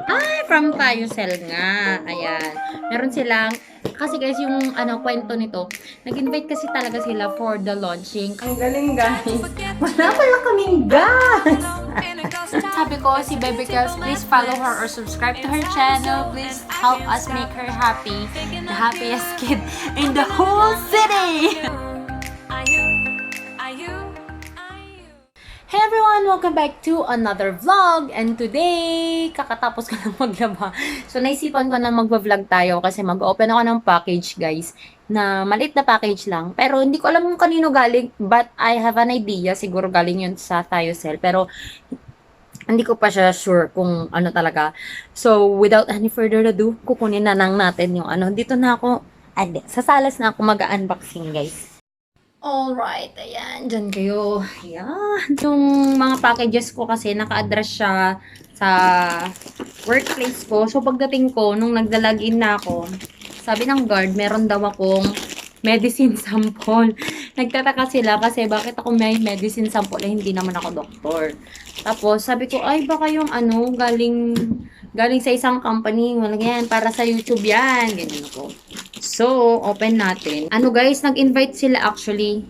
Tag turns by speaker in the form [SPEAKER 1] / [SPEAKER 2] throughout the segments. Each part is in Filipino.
[SPEAKER 1] Ay, from Tayusel nga. Ayan. Meron silang, kasi guys, yung kwento nito, nag-invite kasi talaga sila for the launching. Ang galing guys. Wala pala kaming gas. Sabi ko, si Baby Girls, please follow her or subscribe to her channel. Please help us make her happy. The happiest kid in the whole city. Hey everyone! Welcome back to another vlog! And today, kakatapos ko lang maglaba. So, naisipan ko na magva-vlog tayo kasi mag-open ako ng package, guys, na maliit na package lang. Pero, hindi ko alam kung kanino galing, but I have an idea. Siguro galing yun sa Tayusel. Pero, hindi ko pa siya sure kung ano talaga. So, without any further ado, kukunin na lang natin yung Dito na ako, sa salas na ako mag-unboxing, guys. Alright, ayan, dyan kayo. Ayan, yung mga packages ko kasi naka-address siya sa workplace ko. So, pagdating ko, nung nagdalagin na ako, sabi ng guard, meron daw akong medicine sample. Nagtataka sila kasi bakit ako may medicine sample, hindi naman ako doktor. Tapos, sabi ko, ay, baka yung galing sa isang company, wala yan, para sa YouTube yan, ganyan ko. So, open natin. Guys, nag-invite sila actually.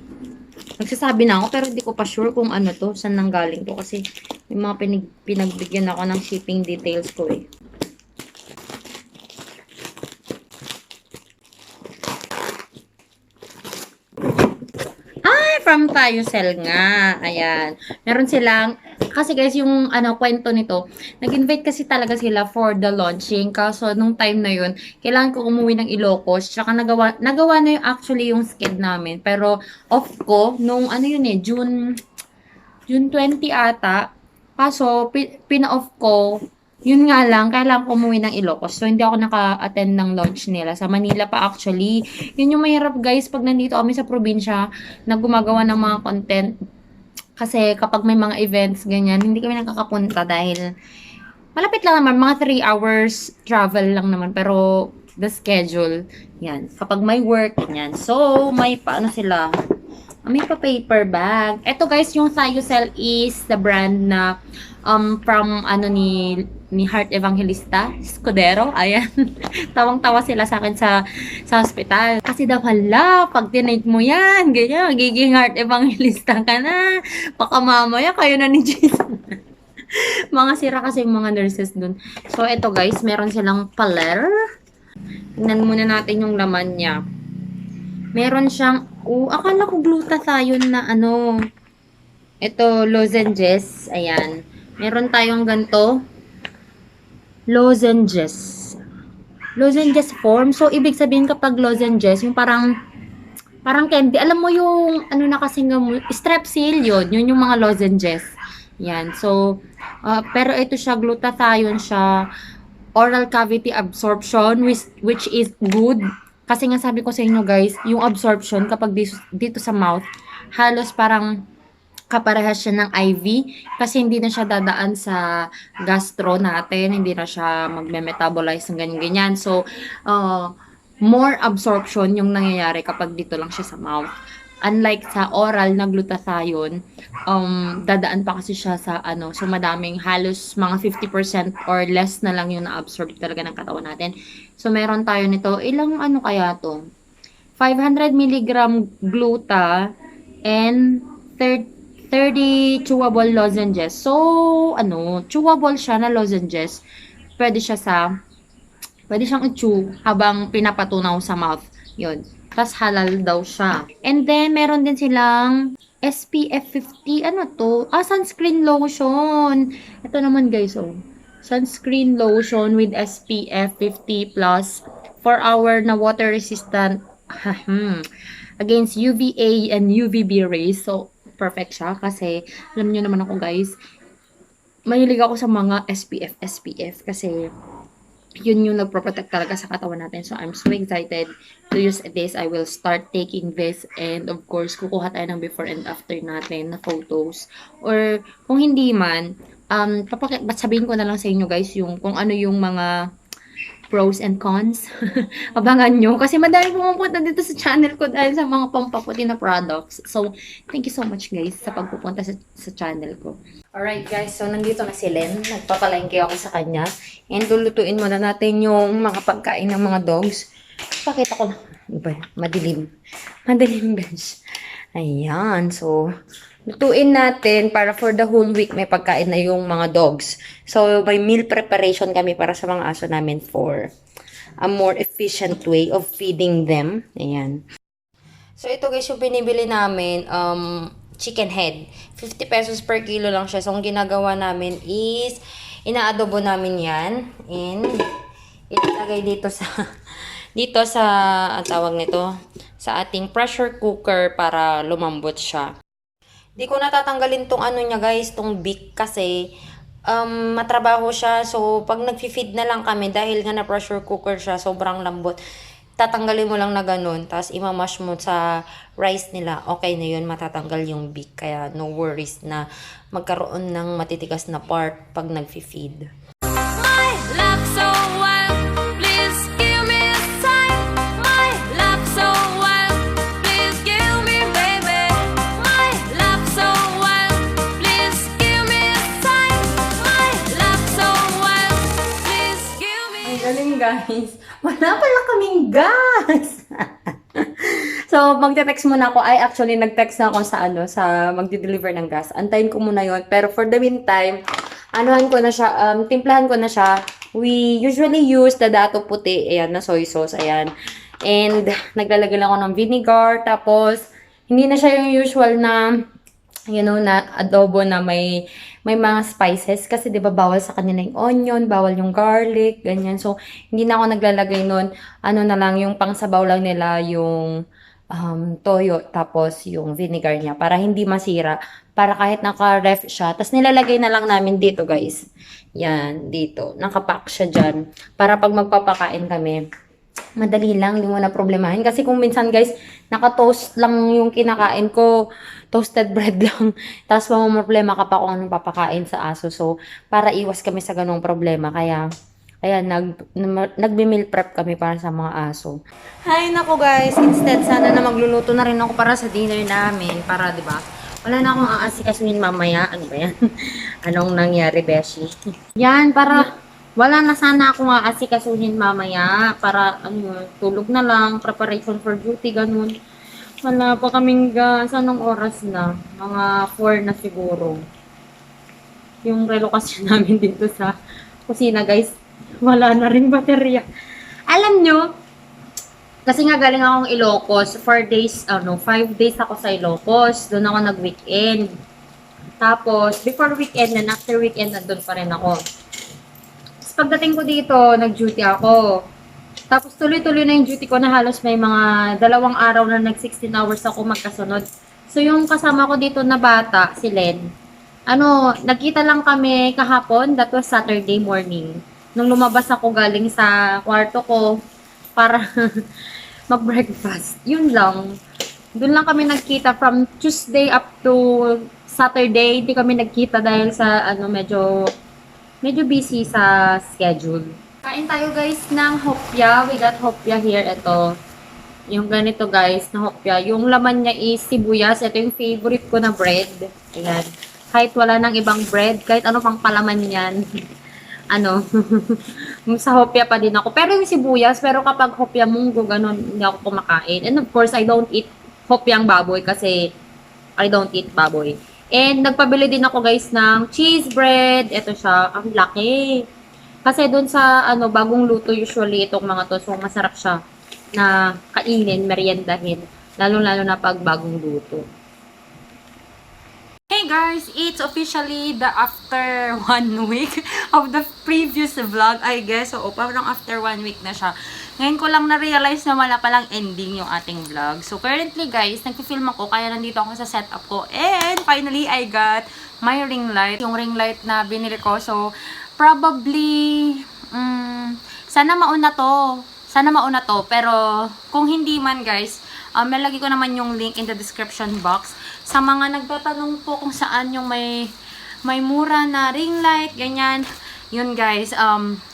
[SPEAKER 1] Nagsasabi na ako, pero hindi ko pa sure kung ano to, saan nanggaling to. Kasi may mga pinagbigyan ako ng shipping details ko eh. Ay, from Tayusel nga. Ayan. Meron silang, kasi guys, yung kwento nito, nag-invite kasi talaga sila for the launching. Kaso, nung time na yun, kailangan ko umuwi ng Ilocos. Tsaka nagawa na yung actually yung sked namin. Pero, off ko, nung June 20 ata. Kaso, pina-off ko. Yun nga lang, kailangan ko umuwi ng Ilocos. So, hindi ako naka-attend ng launch nila. Sa Manila pa actually. Yun yung mahirap guys, pag nandito kami sa probinsya, na gumagawa ng mga content. Kasi kapag may mga events, ganyan, hindi kami nakakapunta dahil malapit lang naman, mga 3 hours travel lang naman. Pero, the schedule, yan. Kapag may work, yan. So, may sila? May pa-paper bag. Ito guys, yung Tayusel is the brand na from ni Heart Evangelista, Escudero. Ayan. Tawang-tawa sila sa akin sa hospital. Kasi daw, hala, pag tinake mo yan, ganyan, magiging Heart Evangelista ka na. Baka mamaya, kayo na ni Jesus. Mga sira kasi yung mga nurses dun. So, ito guys, meron silang paler. Tingnan muna natin yung laman niya. Meron siyang, akala ko glutathione na ito, lozenges. Ayan. Meron tayong ganito. Lozenges. Lozenges form. So, ibig sabihin kapag lozenges, yung parang candy. Alam mo yung, na kasi strepsil yun. Yun yung mga lozenges. Yan. So, pero ito siya, glutathione siya. Oral cavity absorption, which is good. Kasi nga sabi ko sa inyo guys, yung absorption kapag dito sa mouth, halos parang kaparehas siya ng IV. Kasi hindi na siya dadaan sa gastro natin. Hindi na siya magme-metabolize ng ganyan-ganyan. So, more absorption yung nangyayari kapag dito lang siya sa mouth. Unlike sa oral na glutathione, dadaan pa kasi siya sa so madaming, halos mga 50% or less na lang yung na-absorb talaga ng katawan natin. So meron tayo nito, ilang kaya to? 500 mg gluta and 30 chewable lozenges. So, chewable siya na lozenges. Pwede siyang i-chew habang pinapatunaw sa mouth. Yun. Tapos halal daw siya. And then, meron din silang SPF 50. Ano to? Sunscreen lotion. Ito naman guys, sunscreen lotion with SPF 50 plus 4 hour na water resistant against UVA and UVB rays. So, perfect siya kasi alam niyo naman ako guys, mahilig ako sa mga SPF kasi yun yung nagpo-protect talaga sa katawan natin. So, I'm so excited to use this. I will start taking this and of course, kukuha tayo ng before and after natin na photos. Or kung hindi man, sabihin ko na lang sa inyo guys yung kung ano yung mga pros and cons. Abangan nyo. Kasi madami pumupunta dito sa channel ko dahil sa mga pampaputi na products. So, thank you so much guys sa pagpupunta sa channel ko. Alright guys, so nandito na si Len. Nagpapalengke ako sa kanya. And lulutuin muna natin yung mga pagkain ng mga dogs. Pakita ko lang. Iba, madilim. Madilim guys. Ayan, so lutuin natin para for the whole week may pagkain na yung mga dogs. So, may meal preparation kami para sa mga aso namin for a more efficient way of feeding them. Ayan. So, ito guys yung binibili namin, chicken head. 50 pesos per kilo lang siya. So, ang ginagawa namin is, inaadobo namin yan. And, ilalagay dito sa, ang tawag nito, sa ating pressure cooker para lumambot siya. Di ko natatanggalin tong ano niya guys, tong beak kasi matrabaho siya. So, pag nag-feed na lang kami, dahil nga na pressure cooker siya, sobrang lambot. Tatanggalin mo lang na ganun, tapos imamash mo sa rice nila. Okay na yun, matatanggal yung beak. Kaya no worries na magkaroon ng matitigas na part pag nag-feed.
[SPEAKER 2] My love so wild, please give me a sign. My love so wild, please give me baby. My love so wild, please give me a sign. My love so wild, please give me.
[SPEAKER 1] Ang galing guys. Wala pala kaming gas. So, magte-text muna ako. Ay, actually, nag-text na ako sa sa magde-deliver ng gas. Antayin ko muna yon. Pero for the meantime, anuhan ko na siya, timplahan ko na siya. We usually use the dato puti, ayan, na soy sauce, ayan. And, naglalagay lang ako ng vinegar. Tapos, hindi na siya yung usual na, na adobo na may mga spices. Kasi, di ba, bawal sa kanila yung onion, bawal yung garlic, ganyan. So, hindi na ako naglalagay nun. Ano na lang, yung pangsabaw lang nila, yung toyo, tapos yung vinegar niya, para hindi masira. Para kahit naka-ref siya. Tapos, nilalagay na lang namin dito, guys. Yan, dito. Nakapack siya dyan. Para pag magpapakain kami, madali lang, hindi mo na problemahin. Kasi kung minsan guys, naka-toast lang yung kinakain ko, toasted bread lang. Tapos problema ka pa kung anong papakain sa aso. So, para iwas kami sa ganong problema. Kaya nagbi-meal prep kami para sa mga aso. Hay nako guys, instead sana na magluluto na rin ako para sa dinner namin. Para, di ba? Wala na akong aasikasuhin mamaya. Ano ba yan? Anong nangyari, Beshi? Yan, para wala na sana akong aasikasuhin mamaya para tulog na lang, preparation for duty, ganun. Wala pa kaming gas. Anong oras na? Mga 4 na siguro. Yung relo kasi namin dito sa kusina, guys. Wala na rin baterya. Alam nyo, kasi nga galing akong Ilocos, 5 days ako sa Ilocos. Doon ako nag-weekend. Tapos, before weekend and after weekend, nandun pa rin ako. Pagdating ko dito, nag-duty ako. Tapos tuloy-tuloy na yung duty ko na halos may mga 2 araw na nag-16 hours ako magkasunod. So yung kasama ko dito na bata, si Len, nagkita lang kami kahapon, that was Saturday morning. Nung lumabas ako galing sa kwarto ko para mag-breakfast. Yun lang. Doon lang kami nagkita from Tuesday up to Saturday. Hindi kami nagkita dahil sa medyo busy sa schedule. Kain tayo guys ng hopya. We got hopya here. Ito. Yung ganito guys na hopya. Yung laman niya is sibuyas. Ito yung favorite ko na bread. Ayan. Kahit wala nang ibang bread. Kahit ano pang palaman yan. Sa hopya pa din ako. Pero yung sibuyas. Pero kapag hopya munggo, ganun, hindi ako kumakain. And of course, I don't eat hopyang baboy kasi I don't eat baboy. And nagpabili din ako guys ng cheese bread. Ito siya, ang laki. Kasi doon sa bagong luto usually itong mga to. So masarap siya na kainin, meriendahin. Lalo-lalo na pag bagong luto. Hey guys, it's officially the after 1 week of the previous vlog, I guess. So, parang after 1 week na siya. Ngayon ko lang na-realize na wala palang ending yung ating vlog. So, currently guys, nagpi-film ako, kaya nandito ako sa setup ko. And finally, I got my ring light. Yung ring light na binili ko. So, probably, sana mauna to. Sana mauna to. Pero, kung hindi man guys, nalagay ko naman yung link in the description box. Sa mga nagtatanong po kung saan yung may mura na ring light, ganyan. Yun guys,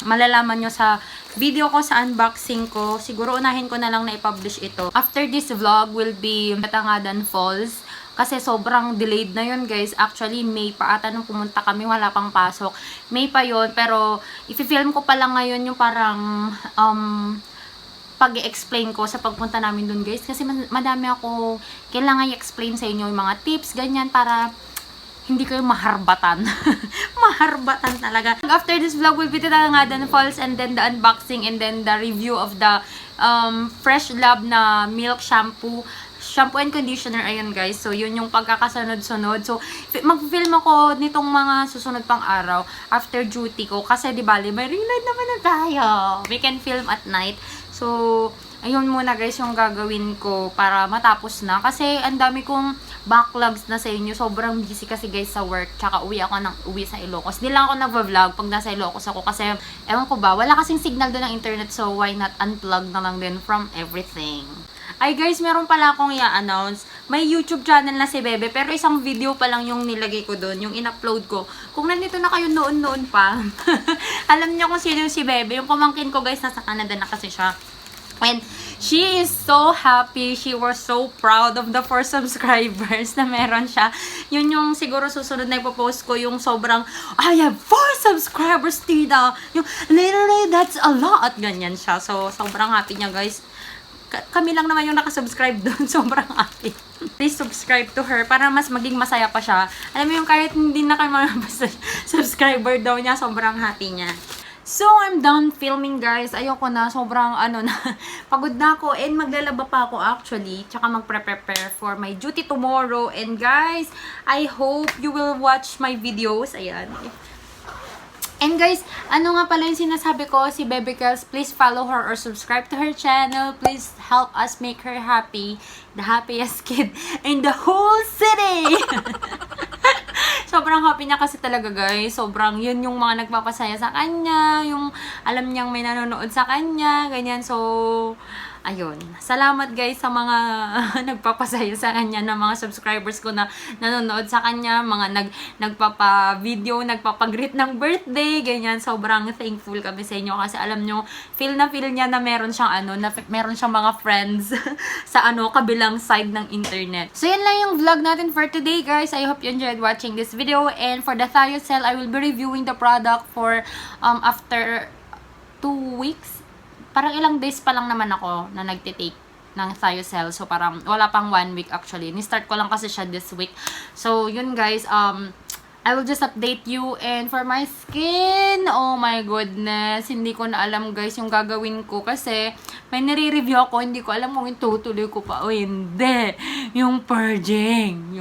[SPEAKER 1] malalaman nyo sa video ko sa unboxing ko. Siguro unahin ko na lang na i-publish ito. After this vlog will be Batangadan Falls. Kasi sobrang delayed na yun, guys. Actually, May pa ata nung pumunta kami, wala pang pasok. May pa yun, pero i-film ko pa lang ngayon yung parang pag-i-explain ko sa pagpunta namin dun, guys. Kasi madami ako kailangan i-explain sa inyo yung mga tips, ganyan, para hindi kayo maharbatan. Maharbatan talaga. After this vlog will be Batangadan Falls, and then the unboxing, and then the review of the Fresh Lab na milk shampoo and conditioner. Ayun, guys. So, yun yung pagkakasunod-sunod. So, mag-film ako nitong mga susunod pang araw after duty ko. Kasi, di ba, may ring light naman na tayo. We can film at night. So, ayun muna, guys, yung gagawin ko para matapos na. Kasi, ang dami kong backlogs na sa inyo. Sobrang busy kasi, guys, sa work. Tsaka, uwi sa Ilocos. Di lang ako nag-vlog pag nasa Ilocos ako. Kasi, ewan ko ba, wala kasing signal doon ng internet. So, why not unplug na lang din from everything. Ay, guys, meron pala akong i-announce. May YouTube channel na si Bebe, pero isang video pa lang yung nilagay ko doon, yung in-upload ko. Kung nandito na kayo noon pa, alam niyo kung sino yung si Bebe. Yung pamangkin ko, guys, nasa Canada na kasi siya. And she is so happy. She was so proud of the 4 subscribers na meron siya. Yun yung siguro susunod na ipopost ko, yung sobrang, I have 4 subscribers, tita. Yung, literally, that's a lot. Ganyan siya. So, sobrang happy niya, guys. Kami lang naman yung nakasubscribe doon. Sobrang happy. Please subscribe to her para mas maging masaya pa siya. Alam mo yung kahit hindi na kayo mga subscriber daw niya, sobrang happy niya. So, I'm done filming, guys. Ayoko na. Sobrang na. Pagod na ako. And maglalaba pa ako actually. Tsaka magpre-prepare for my duty tomorrow. And guys, I hope you will watch my videos. Ayan. And guys, ano nga pala yung sinasabi ko, si Bebe Kels, please follow her or subscribe to her channel. Please help us make her happy. The happiest kid in the whole city! Sobrang happy niya kasi talaga, guys. Sobrang yun yung mga nagpapasaya sa kanya. Yung alam niyang may nanonood sa kanya. Ganyan. So, ayun. Salamat, guys, sa mga nagpapasaya sa kanya na mga subscribers ko na nanonood sa kanya. Mga nagpapa-video, nagpapag-greet ng birthday. Ganyan. Sobrang thankful kami sa inyo kasi alam nyo, feel niya na meron siyang meron siyang mga friends sa kabilang side ng internet. So, yan lang yung vlog natin for today, guys. I hope you enjoyed watching this video. And for the Thiocel, I will be reviewing the product for after 2 weeks. Parang ilang days pa lang naman ako na nagtitake ng Thiocel. So, parang wala pang 1 week actually. Ni-start ko lang kasi siya this week. So, yun, guys. I will just update you. And for my skin, oh my goodness. Hindi ko na alam, guys, yung gagawin ko. Kasi may nire-review ako. Hindi ko alam kung itutuloy ko pa o hindi. Yung purging.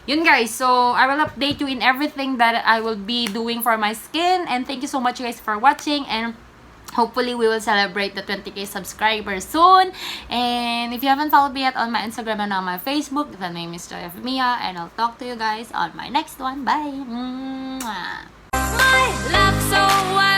[SPEAKER 1] Yun, guys. So, I will update you in everything that I will be doing for my skin. And thank you so much, guys, for watching. And hopefully, we will celebrate the 20k subscribers soon. And if you haven't followed me yet on my Instagram and on my Facebook, the name is Joy of Mia. And I'll talk to you guys on my next one. Bye! Mwah!
[SPEAKER 2] My love so wild.